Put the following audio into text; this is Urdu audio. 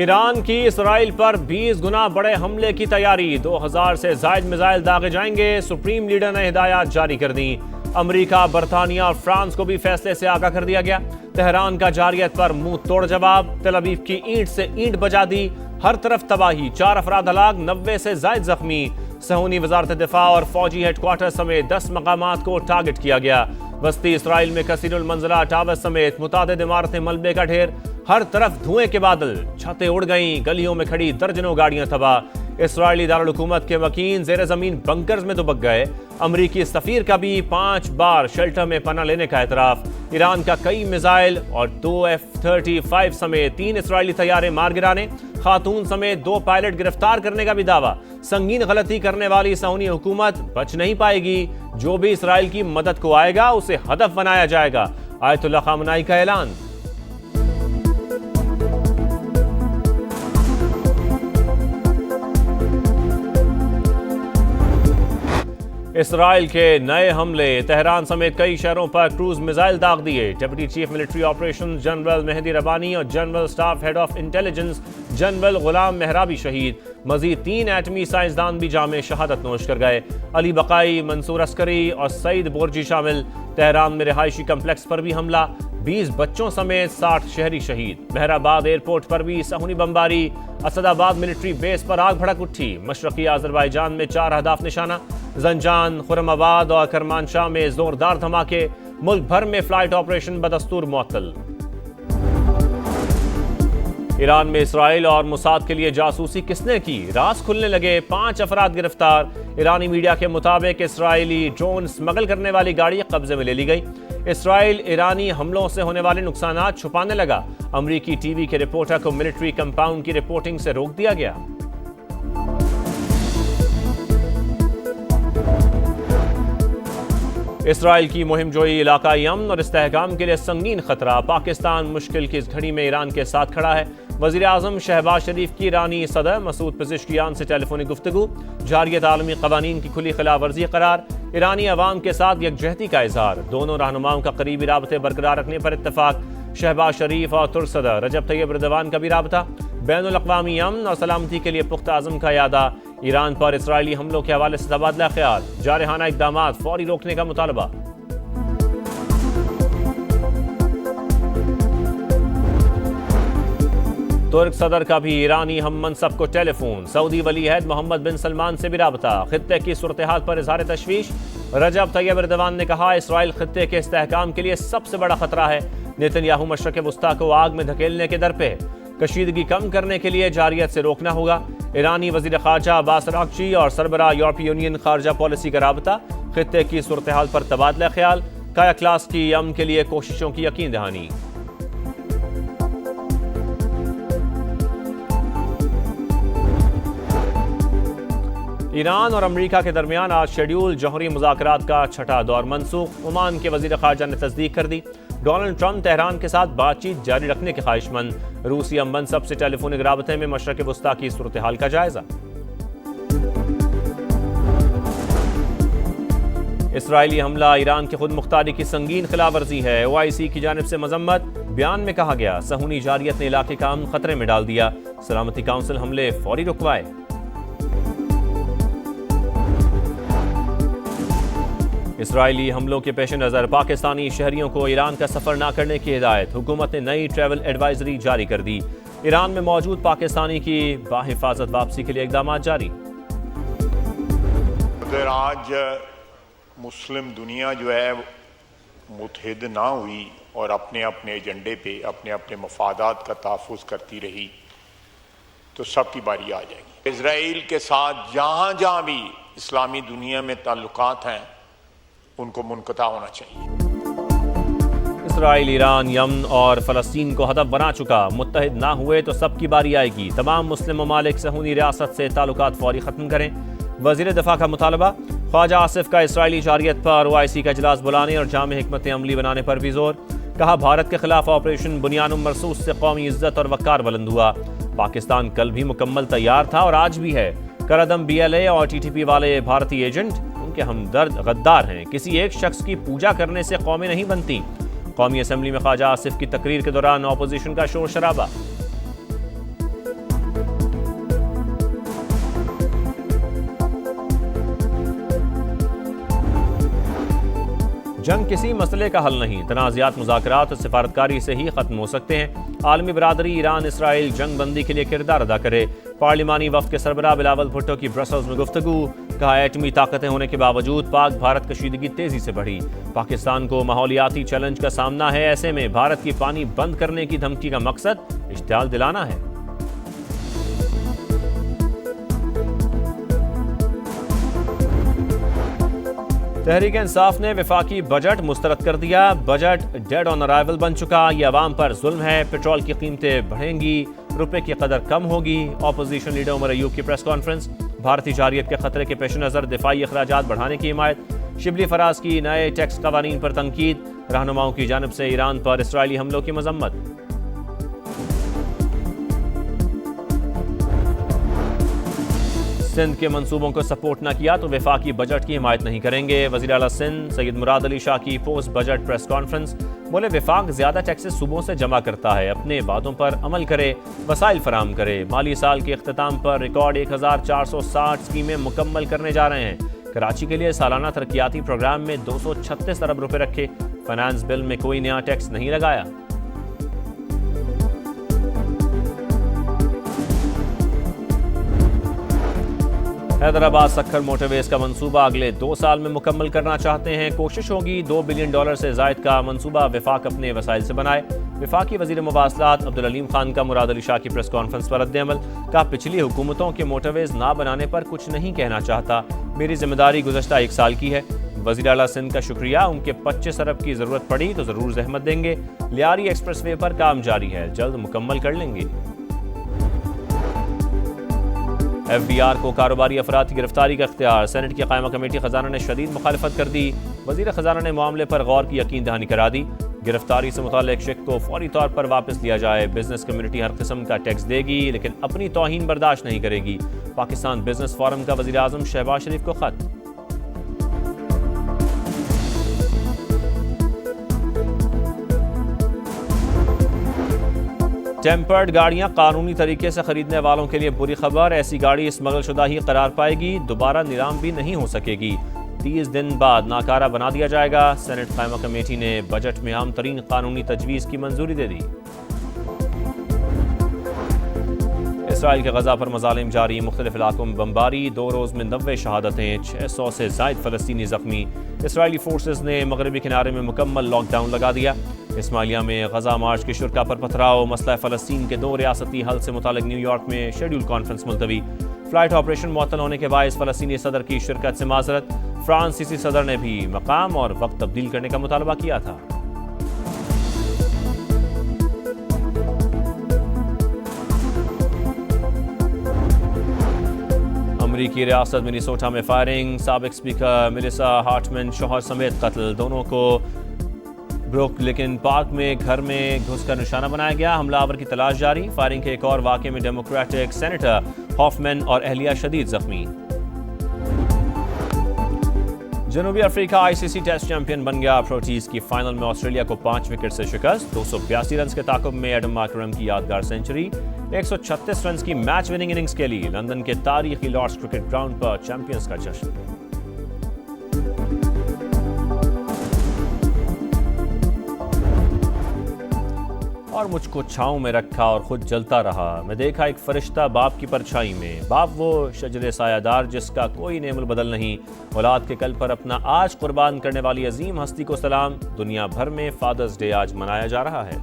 ایران کی اسرائیل پر 20 گنا بڑے حملے کی تیاری، 2000 سے زائد میزائل داغے جائیں گے، سپریم لیڈر نے ہدایات جاری کر دیں۔ امریکہ، برطانیہ اور فرانس کو بھی فیصلے سے آگاہ کر دیا گیا۔ تہران کا جارحیت پر منہ توڑ جواب، تل ابیب کی اینٹ سے اینٹ بجا دی، ہر طرف تباہی، 4 افراد ہلاک، 90 سے زائد زخمی۔ صہیونی وزارت دفاع اور فوجی ہیڈ کوارٹر سمیت 10 مقامات کو ٹارگٹ کیا گیا۔ وسطی اسرائیل میں کثیر المنزلہ ٹاور سمیت متعدد عمارتیں ملبے کا ڈھیر، ہر طرف دھوئیں کے بادل، چھتیں اڑ گئیں، گلیوں میں کھڑی درجنوں گاڑیاں تباہ۔ اسرائیلی دارالحکومت کے مکین زیر زمین بنکرز میں دبک گئے۔ امریکی سفیر کا بھی 5 بار شیلٹر میں پناہ لینے کا اعتراف۔ ایران کا کئی میزائل اور 2 F-35 سمیت 3 اسرائیلی طیارے مار گرانے، خاتون سمیت 2 پائلٹ گرفتار کرنے کا بھی دعویٰ۔ سنگین غلطی کرنے والی صہیونی حکومت بچ نہیں پائے گی، جو بھی اسرائیل کی مدد کو آئے گا اسے ہدف بنایا جائے گا، آیت اللہ خامنائی کا اعلان۔ اسرائیل کے نئے حملے، تہران سمیت کئی شہروں پر کروز میزائل داغ دیے۔ Deputy chief military operations general Mahdi Rabbani اور general staff head of intelligence general Gholam Mehrabi شہید، مزید 3 ایٹمی سائنسدان بھی جام شہادت نوش کر گئے۔ علی بقائی، منصور عسکری اور سعید بورجی شامل۔ تہران میں رہائشی کمپلیکس پر بھی حملہ، 20 بچوں سمیت 60 شہری شہید۔ مہرآباد ایئرپورٹ پر بھی صہیونی بمباری، اسد آباد ملٹری بیس پر آگ بھڑک اٹھی۔ مشرقی آذربائیجان میں 4 اہداف نشانہ، زنجان، خرم آباد اور کرمانشاہ میں زوردار دھماکے، ملک بھر میں فلائٹ آپریشن بدستور معطل۔ ایران میں اسرائیل اور موساد کے لیے جاسوسی کس نے کی، راز کھلنے لگے، 5 افراد گرفتار۔ ایرانی میڈیا کے مطابق اسرائیلی ڈرون اسمگل کرنے والی گاڑی قبضے میں لے لی گئی۔ اسرائیل ایرانی حملوں سے ہونے والے نقصانات چھپانے لگا، امریکی ٹی وی کے رپورٹر کو ملٹری کمپاؤنڈ کی رپورٹنگ سے روک دیا گیا۔ اسرائیل کی مہم جوئی علاقائی امن اور استحکام کے لیے سنگین خطرہ، پاکستان مشکل کی اس گھڑی میں ایران کے ساتھ کھڑا ہے۔ وزیر اعظم شہباز شریف کی ایرانی صدر مسعود پزشکیان سے ٹیلی فونک گفتگو، جارحیت عالمی قوانین کی کھلی خلاف ورزی قرار، ایرانی عوام کے ساتھ یکجہتی کا اظہار، دونوں رہنماؤں کا قریبی رابطے برقرار رکھنے پر اتفاق۔ شہباز شریف اور ترک صدر رجب طیب ایردوان کا بھی رابطہ، بین الاقوامی امن اور سلامتی کے لیے پختہ عزم کا اعادہ، ایران پر اسرائیلی حملوں کے حوالے سے تبادلہ خیال، جارحانہ اقدامات فوری روکنے کا مطالبہ۔ ترک صدر کا بھی ایرانی ہم منصب کو ٹیلی فون، سعودی ولی عہد محمد بن سلمان سے بھی رابطہ، خطے کی صورتحال پر اظہار تشویش۔ رجب طیب ایردوان نے کہا اسرائیل خطے کے استحکام کے لیے سب سے بڑا خطرہ ہے، نیتن یاہو مشرق وسطیٰ کو آگ میں دھکیلنے کے در پہ، کشیدگی کم کرنے کے لیے جارحیت سے روکنا ہوگا۔ ایرانی وزیر خارجہ عباس اراغچی اور سربراہ یورپی یونین خارجہ پالیسی کا رابطہ، خطے کی صورتحال پر تبادلہ خیال، کایا کلاس کی امن کے لیے کوششوں کی یقین دہانی۔ ایران اور امریکہ کے درمیان آج شیڈول جوہری مذاکرات کا 6واں دور منسوخ، عمان کے وزیر خارجہ نے تصدیق کر دی۔ ڈونلڈ ٹرمپ تہران کے ساتھ بات چیت جاری رکھنے کے خواہش مند، روسی ہم منصب سے ٹیلی فونک رابطے میں مشرق وسطیٰ کی صورتحال کا جائزہ۔ اسرائیلی حملہ ایران کی خود مختاری کی سنگین خلاف ورزی ہے، OIC کی جانب سے مذمت، بیان میں کہا گیا صہیونی جارحیت نے علاقے کا امن خطرے میں ڈال دیا، سلامتی کونسل حملے فوری رکوائے۔ اسرائیلی حملوں کے پیش نظر پاکستانی شہریوں کو ایران کا سفر نہ کرنے کی ہدایت، حکومت نے نئی ٹریول ایڈوائزری جاری کر دی۔ ایران میں موجود پاکستانی کی باحفاظت واپسی کے لیے اقدامات جاری۔ اگر آج مسلم دنیا جو ہے متحد نہ ہوئی اور اپنے اپنے ایجنڈے پہ اپنے اپنے مفادات کا تحفظ کرتی رہی تو سب کی باری آ جائے گی۔ اسرائیل کے ساتھ جہاں جہاں بھی اسلامی دنیا میں تعلقات ہیں ان کو منقطع ہونا چاہیے۔ اسرائیل، ایران، یمن اور فلسطین کو ہدف بنا چکا، متحد نہ ہوئے تو سب کی باری آئے گی، تمام مسلم ممالک صہیونی ریاست سے تعلقات فوری ختم کریں، وزیر دفاع کا مطالبہ۔ خواجہ آصف کا اسرائیلی جارحیت پر OIC کا اجلاس بلانے اور جامع حکمت عملی بنانے پر بھی زور، کہا بھارت کے خلاف آپریشن بنیان مرصوص سے قومی عزت اور وقار بلند ہوا، پاکستان کل بھی مکمل تیار تھا اور آج بھی ہے، کردم BLA اور TTP والے بھارتی ایجنٹ ان کے ہمدرد غدار ہیں، کسی ایک شخص کی پوجا کرنے سے قومیں نہیں بنتی۔ قومی اسمبلی میں خواجہ آصف کی تقریر کے دوران اپوزیشن کا شور شرابہ۔ جنگ کسی مسئلے کا حل نہیں، تنازعات مذاکرات اور سفارتکاری سے ہی ختم ہو سکتے ہیں۔ عالمی برادری ایران اسرائیل جنگ بندی کے لیے کردار ادا کرے۔ پارلیمانی وفد کے سربراہ بلاول بھٹو کی برسلز میں گفتگو، کہا ایٹمی طاقتیں ہونے کے باوجود پاک بھارت کشیدگی تیزی سے بڑھی، پاکستان کو ماحولیاتی چیلنج کا سامنا ہے، ایسے میں بھارت کی پانی بند کرنے کی دھمکی کا مقصد اشتعال دلانا ہے۔ تحریک انصاف نے وفاقی بجٹ مسترد کر دیا، بجٹ ڈیڈ آن ارائیول بن چکا، یہ عوام پر ظلم ہے، پیٹرول کی قیمتیں بڑھیں گی، روپے کی قدر کم ہوگی۔ اپوزیشن لیڈر عمر ایوب کی پریس کانفرنس، بھارتی جارحیت کے خطرے کے پیش نظر دفاعی اخراجات بڑھانے کی حمایت، شبلی فراز کی نئے ٹیکس قوانین پر تنقید، رہنماؤں کی جانب سے ایران پر اسرائیلی حملوں کی مذمت۔ سندھ کے منصوبوں کو سپورٹ نہ کیا تو وفاقی بجٹ کی حمایت نہیں کریں گے، وزیر اعلیٰ سندھ سید مراد علی شاہ کی پوسٹ بجٹ پریس کانفرنس، بولے وفاق زیادہ ٹیکسز صوبوں سے جمع کرتا ہے، اپنے وعدوں پر عمل کرے، وسائل فراہم کرے۔ مالی سال کے اختتام پر ریکارڈ 1460 اسکیمیں مکمل کرنے جا رہے ہیں۔ کراچی کے لیے سالانہ ترقیاتی پروگرام میں 236 ارب روپے رکھے، فائنانس بل میں کوئی نیا ٹیکس نہیں لگایا۔ حیدرآباد سکھر موٹر ویز کا منصوبہ اگلے 2 سال میں مکمل کرنا چاہتے ہیں، کوشش ہوگی $2 بلین سے زائد کا منصوبہ وفاق اپنے وسائل سے بنائے۔ وفاقی وزیر مواصلات عبدالعلیم خان کا مراد علی شاہ کی پریس کانفرنس پر رد عمل، کہا پچھلی حکومتوں کے موٹر ویز نہ بنانے پر کچھ نہیں کہنا چاہتا، میری ذمہ داری گزشتہ 1 سال کی ہے۔ وزیر اعلیٰ سندھ کا شکریہ، ان کے 25 ارب کی ضرورت پڑی تو ضرور زحمت دیں گے۔ لیاری ایکسپریس وے پر کام جاری ہے، جلد مکمل کر لیں گے۔ ایف بی آر کو کاروباری افراد کی گرفتاری کا اختیار، سینٹ کی قائمہ کمیٹی خزانہ نے شدید مخالفت کر دی، وزیر خزانہ نے معاملے پر غور کی یقین دہانی کرا دی، گرفتاری سے متعلق شک کو فوری طور پر واپس لیا جائے، بزنس کمیونٹی ہر قسم کا ٹیکس دے گی لیکن اپنی توہین برداشت نہیں کرے گی، پاکستان بزنس فورم کا وزیر اعظم شہباز شریف کو خط۔ ٹیمپرڈ گاڑیاں قانونی طریقے سے خریدنے والوں کے لیے بری خبر، ایسی گاڑی اسمگل شدہ ہی قرار پائے گی، دوبارہ نیلام بھی نہیں ہو سکے گی، 30 دن بعد ناکارہ بنا دیا جائے گا۔ سینٹ قائمہ کمیٹی نے بجٹ میں اہم ترین قانونی تجویز کی منظوری دے دی۔ اسرائیل کے غزہ پر مظالم جاری، مختلف علاقوں میں بمباری، 2 روز میں 90 شہادتیں، 600 سے زائد فلسطینی زخمی۔ اسرائیلی فورسز نے مغربی کنارے میں مکمل لاک ڈاؤن لگا دیا۔ اسماعیلیہ میں غزہ مارچ کے شرکا پر پتھراؤ، مسئلہ فلسطین کے 2 ریاستی حل سے متعلق نیو یارک میں شیڈول کانفرنس ملتوی۔ فلائٹ آپریشن معطل ہونے کے باعث فلسطینی صدر کی شرکت سے معذرت، فرانسیسی صدر نے بھی مقام اور وقت تبدیل کرنے کا مطالبہ کیا تھا۔ امریکی ریاست منیسوٹا میں فائرنگ، سابق اسپیکر میلیسا ہارٹمن شوہر سمیت قتل، دونوں کو بروکلن پارک میں گھر میں گھس کر نشانہ بنایا گیا، حملہ آور کی تلاش جاری۔ فائرنگ کے ایک اور واقعے میں ڈیموکریٹک سینیٹر ہافمین اور اہلیہ شدید زخمی۔ جنوبی افریقہ آئی سی سی ٹیسٹ چیمپئن بن گیا، پروٹیز کی فائنل میں آسٹریلیا کو 5 وکٹ سے شکست، 282 رنز کے تعاقب میں ایڈم مارکرم کی یادگار سنچری، 136 رنز کی میچ وننگ اننگز کے لیے لندن کے تاریخی لارڈز کرکٹ گراؤنڈ پر چیمپئنز کا جشن۔ اور مجھ کو چھاؤں میں رکھا اور خود جلتا رہا، میں دیکھا ایک فرشتہ باپ کی پرچھائی میں، باپ وہ شجر سایہ دار جس کا کوئی نعم البدل نہیں، اولاد کے کل پر اپنا آج قربان کرنے والی عظیم ہستی کو سلام۔ دنیا بھر میں فادرز ڈے آج منایا جا رہا ہے۔